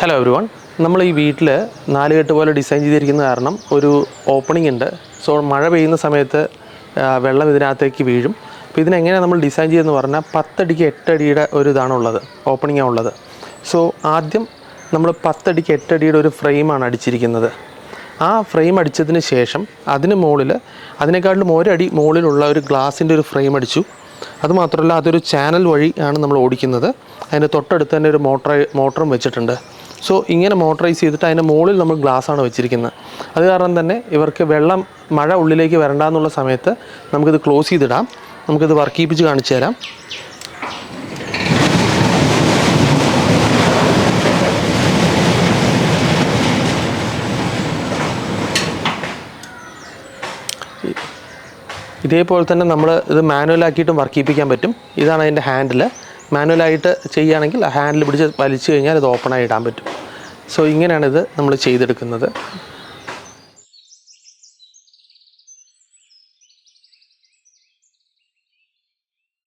Hello every one. നമ്മൾ ഈ വീട്ടിൽ നാലുകെട്ട് പോലെ ഡിസൈൻ ചെയ്തിരിക്കുന്ന കാരണം ഒരു ഓപ്പണിംഗ് ഉണ്ട്. സോ മഴ പെയ്യുന്ന സമയത്ത് വെള്ളം ഇതിനകത്തേക്ക് വീഴും. അപ്പോൾ ഇതിനെങ്ങനെയാണ് നമ്മൾ ഡിസൈൻ ചെയ്തെന്ന് പറഞ്ഞാൽ 10 അടിക്ക് 8 അടിയുടെ ഒരു ഇതാണുള്ളത്, ഓപ്പണിംഗാണ് ഉള്ളത്. സോ ആദ്യം നമ്മൾ 10 അടിക്ക് 8 അടിയുടെ ഒരു ഫ്രെയിമാണ് അടിച്ചിരിക്കുന്നത്. ആ ഫ്രെയിം അടിച്ചതിന് ശേഷം അതിന് മുകളിൽ അതിനേക്കാളും ഒരടി മുകളിലുള്ള ഒരു ഗ്ലാസിൻ്റെ ഒരു ഫ്രെയിം അടിച്ചു. അതുമാത്രമല്ല, അതൊരു ചാനൽ വഴി ആണ് നമ്മൾ ഓടിക്കുന്നത്. അതിൻ്റെ തൊട്ടടുത്ത് തന്നെ ഒരു മോട്ടറും വെച്ചിട്ടുണ്ട്. സോ ഇങ്ങനെ മോട്ടറൈസ് ചെയ്തിട്ട് അതിൻ്റെ മുകളിൽ നമ്മൾ ഗ്ലാസ്സാണ് വെച്ചിരിക്കുന്നത്. അത് കാരണം തന്നെ ഇവർക്ക് മഴ ഉള്ളിലേക്ക് വരണ്ടെന്നുള്ള സമയത്ത് നമുക്കിത് ക്ലോസ് ചെയ്തിടാം. നമുക്കിത് വർക്ക് ചെയ്യിപ്പിച്ച് കാണിച്ചു തരാം. ഇതേപോലെ തന്നെ നമ്മൾ ഇത് മാനുവലാക്കിയിട്ടും വർക്ക് ചെയ്യിപ്പിക്കാൻ പറ്റും. ഇതാണ് അതിൻ്റെ ഹാൻഡിൽ. മാനുവലായിട്ട് ചെയ്യുകയാണെങ്കിൽ ആ ഹാൻഡിൽ പിടിച്ച് വലിച്ചു കഴിഞ്ഞാൽ ഇത് ഓപ്പണായി ഇടാൻ പറ്റും. സോ ഇങ്ങനെയാണിത് നമ്മൾ ചെയ്തെടുക്കുന്നത്.